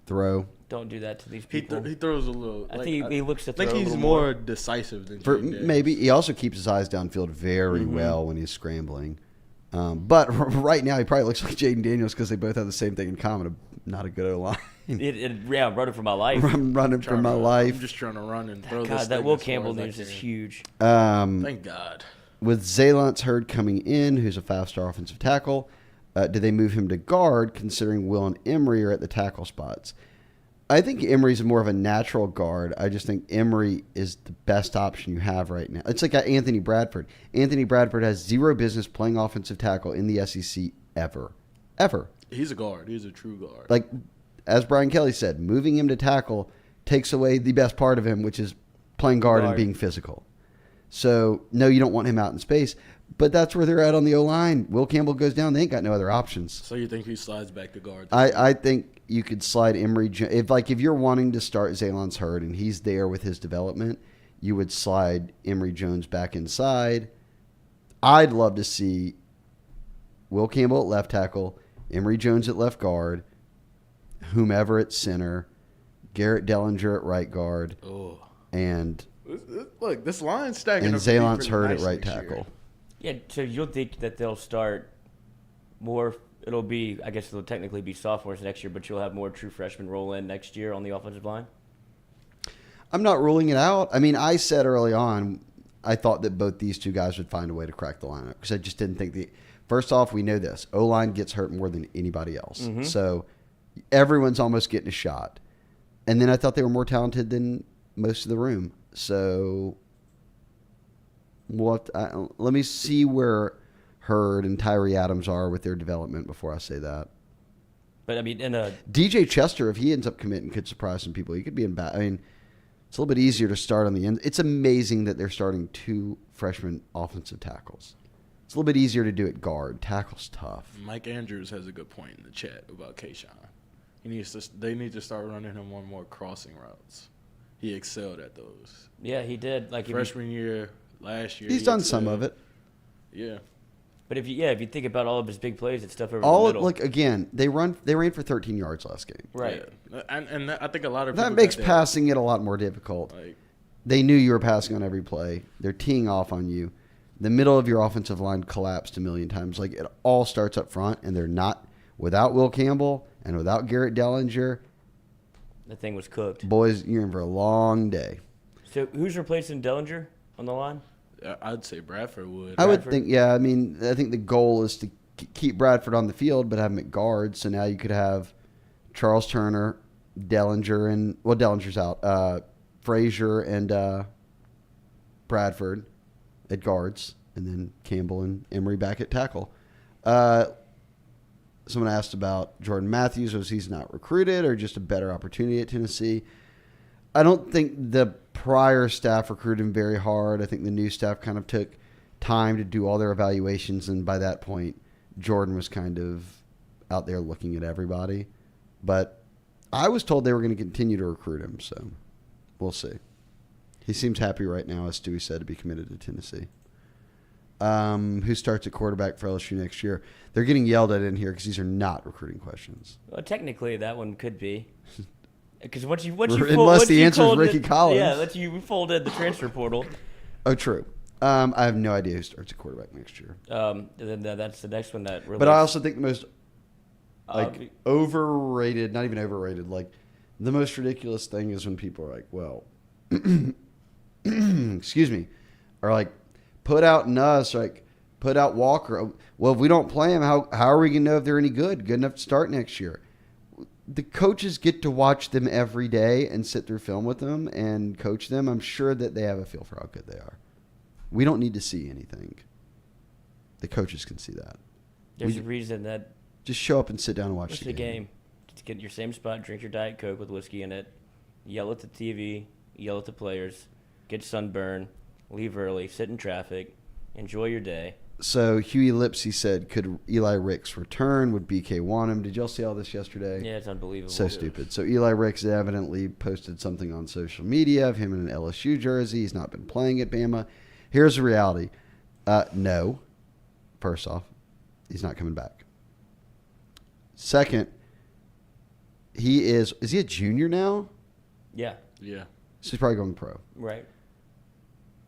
throw. don't do that to these He people. throws a little. I think he looks to I think throw a he's little more decisive than For Jaden Daniels. maybe he also keeps his eyes downfield very well when he's scrambling. But right now, he probably looks like Jaden Daniels because they both have the same thing in common: not a good O-line. Yeah, I'm running for my life. I'm running for my I'm life. just trying to run and throw this God, that thing Will as far Campbell as I news is can. huge. Thank God. With Zalance Hurd coming in, who's a five-star offensive tackle, do they move him to guard, considering Will and Emery are at the tackle spots? I think Emery's more of a natural guard. I just think Emery is the best option you have right now. It's like Anthony Bradford. Anthony Bradford has zero business playing offensive tackle in the SEC ever. Ever. He's a guard. He's a true guard. Like, as Brian Kelly said, moving him to tackle takes away the best part of him, which is playing guard and being physical. So, no, you don't want him out in space. But that's where they're at on the O-line. Will Campbell goes down. They ain't got no other options. So you think he slides back to guard? I think you could slide Emery. If you're wanting to start Zalance Hurd and he's there with his development, you would slide Emery Jones back inside. I'd love to see Will Campbell at left tackle, Emery Jones at left guard, whomever at center, Garrett Dellinger at right guard, and Look, this line's stacking and up to be Zalance pretty Hurd nice at right next year. tackle. Yeah, so you'll think that they'll start more. It'll be, I guess, it'll technically be sophomores next year, but you'll have more true freshmen roll in next year on the offensive line. I'm not ruling it out. I mean, I said early on, I thought that both these two guys would find a way to crack the lineup because I just didn't think First off, we know this: O-line gets hurt more than anybody else, so everyone's almost getting a shot. And then I thought they were more talented than most of the room. So let me see where Hurd and Tyree Adams are with their development before I say that. But I mean, DJ Chester, if he ends up committing, could surprise some people. He could be in bad. I mean, it's a little bit easier to start on the end. It's amazing that they're starting two freshman offensive tackles. It's a little bit easier to do at guard. Tackle's tough. Mike Andrews has a good point in the chat about Kayshawn. They need to start running him on more crossing routes. He excelled at those. yeah, he did. Like Freshman year, last year. He's he done excelled. some of it. Yeah. But if you think about all of his big plays, it's stuff over the All middle. look again. They ran for 13 yards last game. Right. Yeah. And I think a lot of people That makes got passing it a lot more difficult. Like, They knew you were passing on every play. They're teeing off on you. The middle of your offensive line collapsed a million times. Like, it all starts up front, and they're not without Will Campbell and without Garrett Dellinger. The thing was cooked. Boys, you're in for a long day. So who's replacing Dellinger on the line? I'd say Bradford would. I would Bradford? think, yeah. I mean, I think the goal is to keep Bradford on the field, but have him at guard. So now you could have Charles Turner, Dellinger's out. Frazier and Bradford at guards, and then Campbell and Emery back at tackle. Someone asked about Jordan Matthews. Was he's not recruited or just a better opportunity at Tennessee? I don't think the prior staff recruited him very hard. I think the new staff kind of took time to do all their evaluations, and by that point, Jordan was kind of out there looking at everybody. But I was told they were going to continue to recruit him, so we'll see. He seems happy right now, as Stewie said, to be committed to Tennessee. Who starts at quarterback for LSU next year? They're getting yelled at in here because these are not recruiting questions. Well, technically, that one could be. Because once you unless the answer is Ricky Collins. Yeah, once you folded the transfer portal. Oh, true. I have no idea who starts at quarterback next year. Then that's the next one that really. But I also think the most overrated, not even overrated, like the most ridiculous thing is when people are like, well, excuse me, or like put out Nuss, or like put out Walker. Well, if we don't play them, how are we going to know if they're any good enough to start next year? The coaches get to watch them every day and sit through film with them and coach them. I'm sure that they have a feel for how good they are. We don't need to see anything. The coaches can see that. There's a reason that. Just show up and sit down and watch the game. Just get in your same spot, drink your Diet Coke with whiskey in it, yell at the TV, yell at the players, get sunburn, leave early, sit in traffic, enjoy your day. So Huey Lipsy said, could Eli Ricks return? Would BK want him? Did y'all see all this yesterday? Yeah, it's unbelievable. So stupid. So Eli Ricks evidently posted something on social media of him in an LSU jersey. He's not been playing at Bama. Here's the reality. No. First off, he's not coming back. Second, is he a junior now? Yeah. Yeah. So he's probably going pro. Right.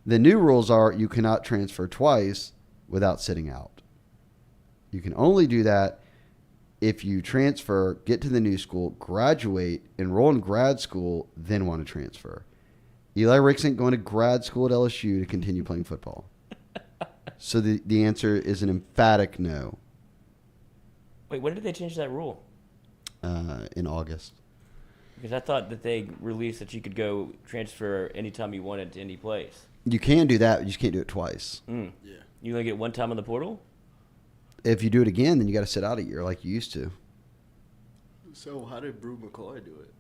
The new rules are you cannot transfer twice without sitting out. You can only do that if you transfer, get to the new school, graduate, enroll in grad school, then want to transfer. Eli Ricks ain't going to grad school at LSU to continue playing football. So the answer is an emphatic no. Wait, when did they change that rule? In August. Because I thought that they released that you could go transfer anytime you wanted to any place. You can do that, but you just can't do it twice. Yeah. You only get one time on the portal? If you do it again, then you got to sit out a year like you used to. So how did Brew McCoy do it?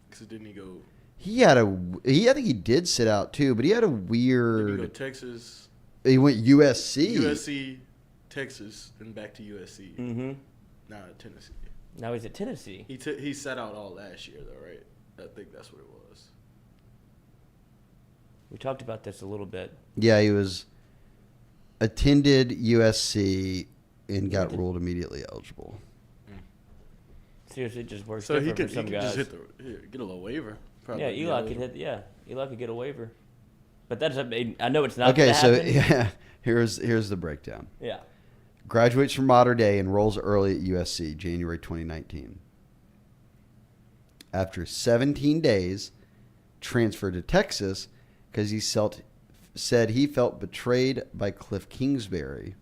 Because didn't he go? I think he did sit out too, but he had a weird. Did he go Texas? He went USC. USC, Texas, and back to USC. Mm-hmm. Now Tennessee. Now he's at Tennessee. He sat out all last year though, right? I think that's what it was. We talked about this a little bit. Yeah, he attended USC and got ruled immediately eligible. Seriously, it just works So he different could, for some guys. just get a little waiver. Probably. Yeah, Eli could get a waiver. But that's, I know it's not Okay, so happen. here's the breakdown. Yeah. Graduates from modern day, enrolls early at USC, January 2019. After 17 days, transferred to Texas because he said he felt betrayed by Cliff Kingsbury.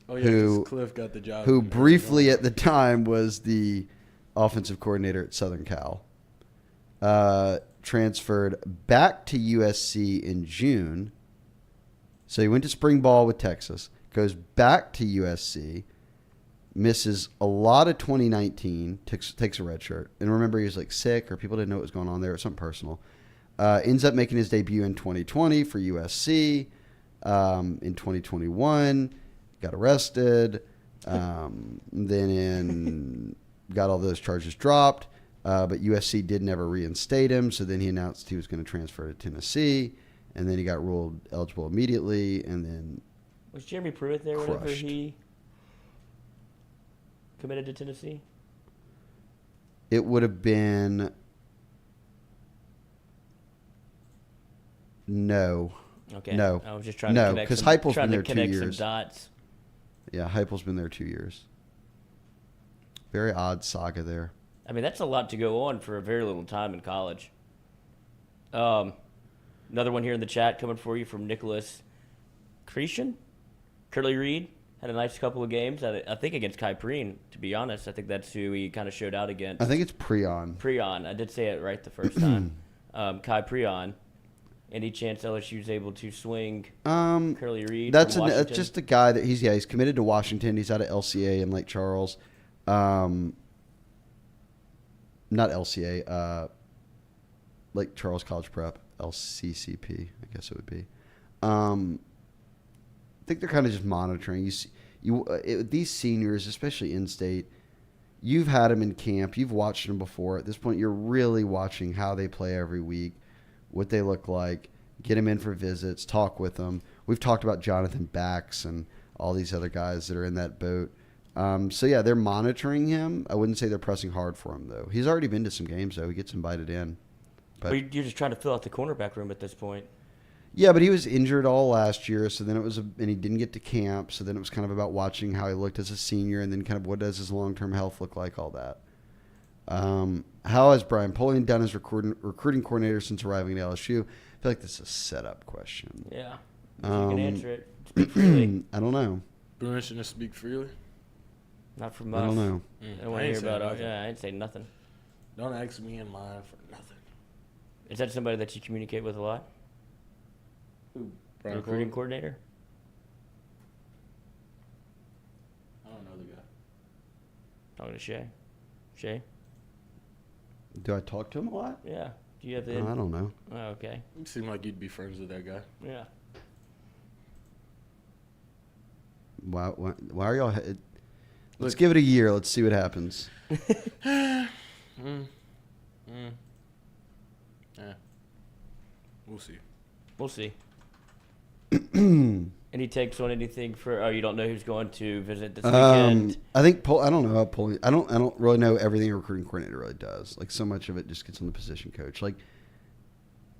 Oh yeah, 'cause Cliff got the job. Who briefly at the time was the offensive coordinator at Southern Cal. Transferred back to USC in June. So he went to spring ball with Texas, goes back to USC, misses a lot of 2019, takes a red shirt. And remember, he was like sick or people didn't know what was going on there. It was something personal. Ends up making his debut in 2020 for USC. In 2021, got arrested. Then got all those charges dropped. But USC did never reinstate him. So then he announced he was going to transfer to Tennessee. And then he got ruled eligible immediately. And then Was Jeremy Pruitt there whenever crushed. he committed to Tennessee? It would have been no. Okay. No. I was just trying No, to connect 'cause some, Heupel's trying been to there 2 connect years. some dots. Yeah, Heupel's been there 2 years. Very odd saga there. I mean, that's a lot to go on for a very little time in college. Another one here in the chat coming for you from Nicholas Cretion. Curly Reed Had a nice couple of games. I think against Kyprien, to be honest. I think that's who he kind of showed out against. I think it's Prion. Prion. I did say it right the first time. Kai Prion. Any chance LSU's able to swing Curly Reed? That's from Washington? just a guy that he's committed to Washington. He's out of LCA in Lake Charles. Not LCA. Lake Charles College Prep. LCCP, I guess it would be. I think they're kind of just monitoring. These seniors, especially in-state, you've had them in camp. You've watched them before. At this point, you're really watching how they play every week, what they look like, get them in for visits, talk with them. We've talked about Jonathan Bax and all these other guys that are in that boat. So, yeah, they're monitoring him. I wouldn't say they're pressing hard for him, though. He's already been to some games, though. He gets invited in. But you're just trying to fill out the cornerback room at this point. Yeah, but he was injured all last year, so then and he didn't get to camp, so then it was kind of about watching how he looked as a senior and then kind of what does his long-term health look like, all that. How has Brian Polian done as recruiting coordinator since arriving at LSU? I feel like this is a setup question. Yeah. If you can answer it. Speak freely. I don't know. Permission to speak freely? Not from us. I don't know. I don't want to hear about it. Yeah, I ain't say nothing. Don't ask me in mine for nothing. Is that somebody that you communicate with a lot? Who? The recruiting coordinator? I don't know the guy. Talking to Shea. Shea? Do I talk to him a lot? Yeah. Do you have the... I don't know. Oh, okay. You seem like you'd be friends with that guy. Yeah. Why are y'all... Let's give it a year. Let's see what happens. Yeah. We'll see. We'll see. Any takes on anything for... Oh, you don't know who's going to visit this weekend? I think... I don't know how Polian... I don't really know everything a recruiting coordinator really does. Like, so much of it just gets on the position coach. Like,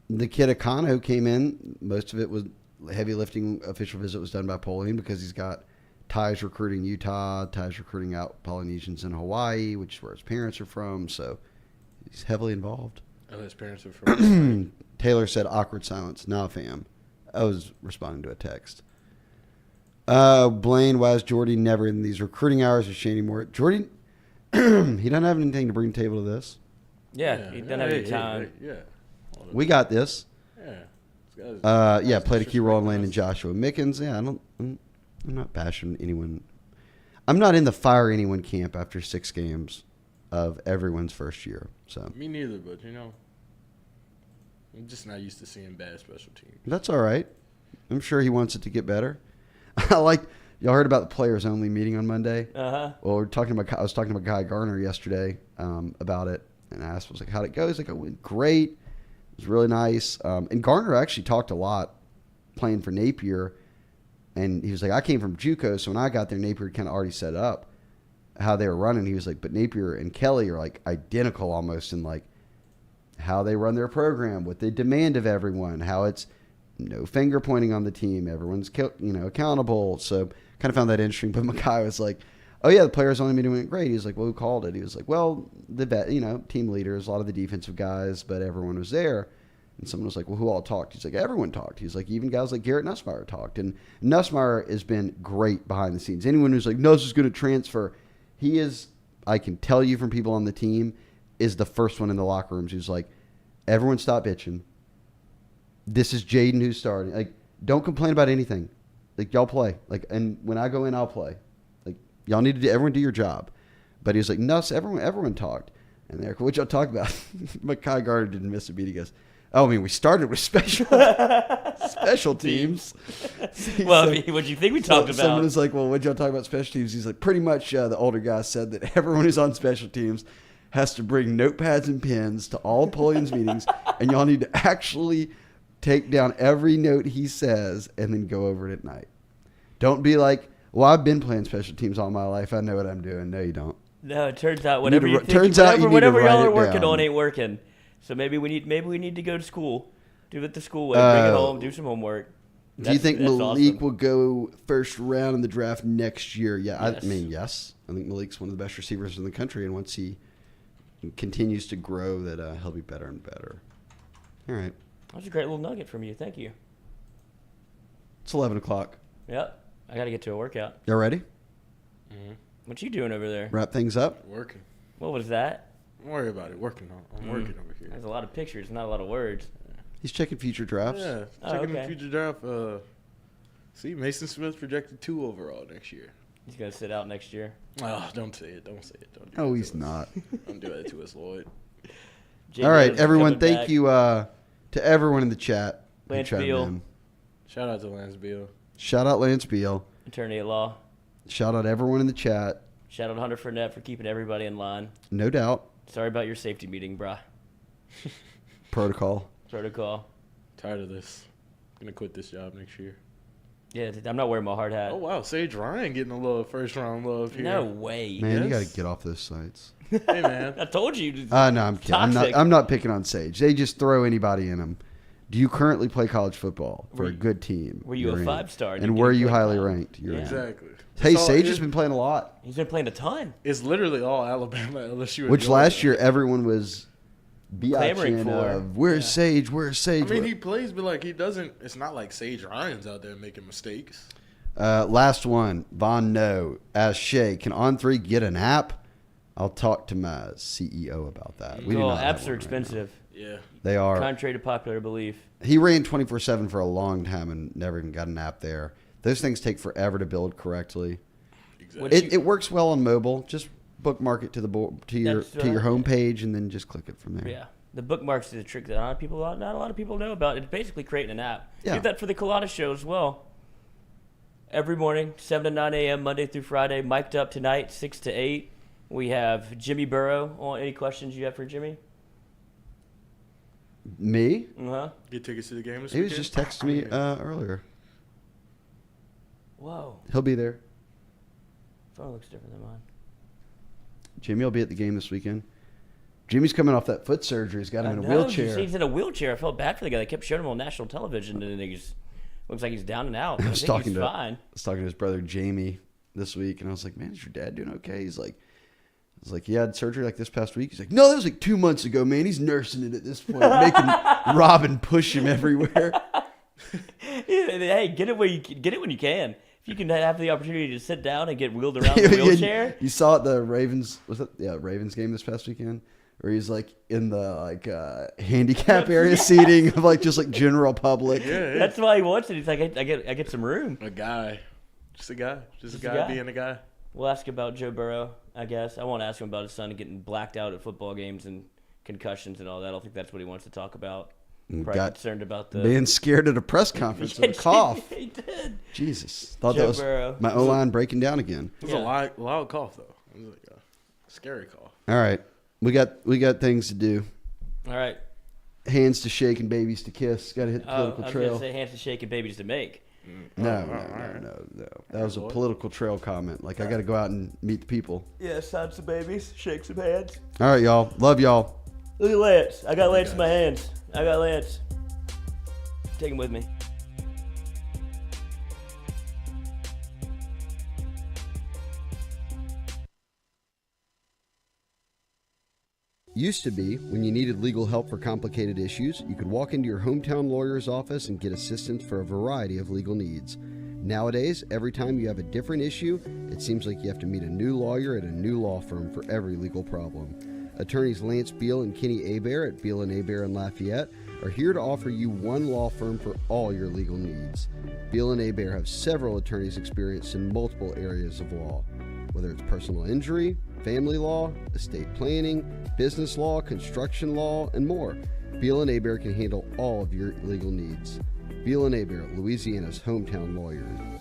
the kid Akana who came in, most of it was heavy lifting. Official visit was done by Polian because he's got ties recruiting Utah, ties recruiting out Polynesians in Hawaii, which is where his parents are from. So he's heavily involved. Oh, his parents are from... Taylor said awkward silence. Nah, fam. I was responding to a text. Blaine, why is Jordy never in these recruiting hours with Shea anymore? Jordy, he doesn't have anything to bring to the table to this. Yeah, he doesn't have any time. Yeah. We got this. Yeah. Played a key role in landing Joshua Mickens. Yeah, I'm not bashing anyone. I'm not in the fire anyone camp after 6 games of everyone's first year. So Me neither, but I'm just not used to seeing bad special teams. that's all right. I'm sure he wants it to get better. Y'all heard about the players only meeting on Monday. Uh-huh. Well, I was talking about Guy Garner yesterday about it, and I was like, how'd it go? He's like, it went great. It was really nice. And Garner actually talked a lot playing for Napier, and he was like, I came from JUCO, so when I got there, Napier kind of already set up how they were running. He was like, but Napier and Kelly are like identical almost in like how they run their program, what they demand of everyone, how it's no finger pointing on the team, everyone's accountable. So kind of found that interesting. But Mackay was like, oh yeah, the players only meeting went great. He was like, well, who called it? He was like, well, the team leaders, a lot of the defensive guys, but everyone was there. And someone was like, well, who all talked? He's like, everyone talked. He's like, even guys like Garrett Nussmeier talked. And Nussmeier has been great behind the scenes. Anyone who's like, Nuss is going to transfer, he is, I can tell you from people on the team, is the first one in the locker rooms who's like, everyone stop bitching. This is Jaden who's starting. Like, don't complain about anything. Like, y'all play. Like, and when I go in, I'll play. Like, y'all need to everyone do your job. But he was like, Nuss, everyone talked. And they're like, what y'all talk about? Mackay Garner didn't miss a beat. He goes, oh, I mean, we started with special teams. Well, what'd you think we talked about? Someone was like, well, what'd y'all talk about special teams? He's like, pretty much the older guy said that everyone who's on special teams has to bring notepads and pens to all Polian's meetings, and y'all need to actually take down every note he says and then go over it at night. Don't be like, well, I've been playing special teams all my life. I know what I'm doing. No, you don't. No, it turns out whatever you think, whatever y'all are working on ain't working. So maybe we need to go to school, do it the school way, bring it home, do some homework. Do you think Malik awesome. will go first round in the draft next year? Yeah, Yes. I mean, yes. I think Malik's one of the best receivers in the country, and once he continues to grow, that he'll be better and better. All right. That was a great little nugget from you. Thank you. It's 11 o'clock. Yep. I got to get to a workout. Y'all ready? What you doing over there? Wrap things up? Working. What was that? Don't worry about it. I'm working over here. There's a lot of pictures, not a lot of words. He's checking future drafts. Yeah, Oh, checking okay. the future draft. See, Mason Smith projected 2 overall next year. He's going to sit out next year. Oh, don't say it. Don't say it. Don't do Oh, that he's to us. not. Don't do that to us, Lloyd. Jay All right, Dillon's everyone. coming Thank back. you to everyone in the chat. who Lance chimed Beal. in. Shout out to Lance Beal. Shout out Lance Beal. Attorney at law. Shout out everyone in the chat. Shout out Hunter Fournette for keeping everybody in line. No doubt. Sorry about your safety meeting, brah. Protocol. Protocol. Tired of this. Gonna quit this job next year. Yeah, I'm not wearing my hard hat. Oh wow, Sage Ryan getting a little first round love here. No way. Man, you got Yes. to get off those sites. Hey man. I told you. No, I'm kidding. Toxic. I'm not picking on Sage. They just throw anybody in them. Do you currently play college football for Were a you- good team? were you a You're in. 5-star? And were you highly ranked? You're in. Exactly. Hey, So Sage it- has been playing a lot. He's been playing a ton. It's literally all Alabama, LSU. and Which Georgia. last year everyone was Clamoring biatching for. of, where's Yeah. Sage? Where's Sage? I mean, he plays, but like he doesn't. It's not like Sage Ryan's out there making mistakes. Last one. Von No asks Shea, can On3 get an app? I'll talk to my CEO about that. We do Oh, not have apps one are right expensive. Yeah. now. They are. Contrary to popular belief. He ran 24/7 for a long time and never even got an app there. Those things take forever to build correctly. Exactly. What- It works well on mobile. Just bookmark it to your That's to your right. home page and then just click it from there. Yeah. The bookmarks is a trick that not a lot of people know about. It's basically creating an app. Yeah. Do that for the Culotta show as well. Every morning, 7 to 9 a.m., Monday through Friday. Mic'd up tonight, 6 to 8. We have Jimmy Burrow on. Any questions you have for Jimmy? Me? Uh-huh. Get tickets to the game this He was weekend? just texting me earlier. Whoa. He'll be there. Phone looks different than mine. Jimmy will be at the game this weekend. Jimmy's coming off that foot surgery. He's got him in a wheelchair. He's in a wheelchair. I felt bad for the guy. They kept showing him on national television, and he's looks like he's down and out. I was think talking he's to fine. I was talking to his brother Jamie this week, and I was like, "Man, is your dad doing okay?" He's like, "I was like, he had surgery like this past week." He's like, "No, that was like 2 months ago, man. He's nursing it at this point, making Robin push him everywhere." Hey, get it when you can. If you can have the opportunity to sit down and get wheeled around in a wheelchair. You saw it the Ravens Ravens game this past weekend, where he's like in the handicap area seating of like just like general public. Yeah, That's why he wants it. He's like, I get some room. a guy. Just a guy. Just a Just a guy guy. being a guy. We'll ask about Joe Burrow, I guess. I won't ask him about his son getting blacked out at football games and concussions and all that. I don't think that's what he wants to talk about. Probably Got concerned about the being scared at a press conference with a cough. He did. Jesus, thought Joe that was Burrow. my O line breaking down again. It was Yeah. a loud cough though. It was like a scary cough. All right, we got things to do. All right. Hands to shake and babies to kiss. Got to hit the I political was trail. going to say hands to shake and babies to make. No. Alright. That was a political trail comment. Like I got to go out and meet the people. Yeah, sign some babies, shake some hands. All right, y'all. Love y'all. Look at Lance. I got Lance in my hands. I got Lance. Take him with me. Used to be, when you needed legal help for complicated issues, you could walk into your hometown lawyer's office and get assistance for a variety of legal needs. Nowadays, every time you have a different issue, it seems like you have to meet a new lawyer at a new law firm for every legal problem. Attorneys Lance Beal and Kenny Hebert at Beal and Hebert in Lafayette are here to offer you one law firm for all your legal needs. Beal and Hebert have several attorneys experienced in multiple areas of law, whether it's personal injury, family law, estate planning, business law, construction law, and more. Beal and Hebert can handle all of your legal needs. Beal and Hebert, Louisiana's hometown lawyers.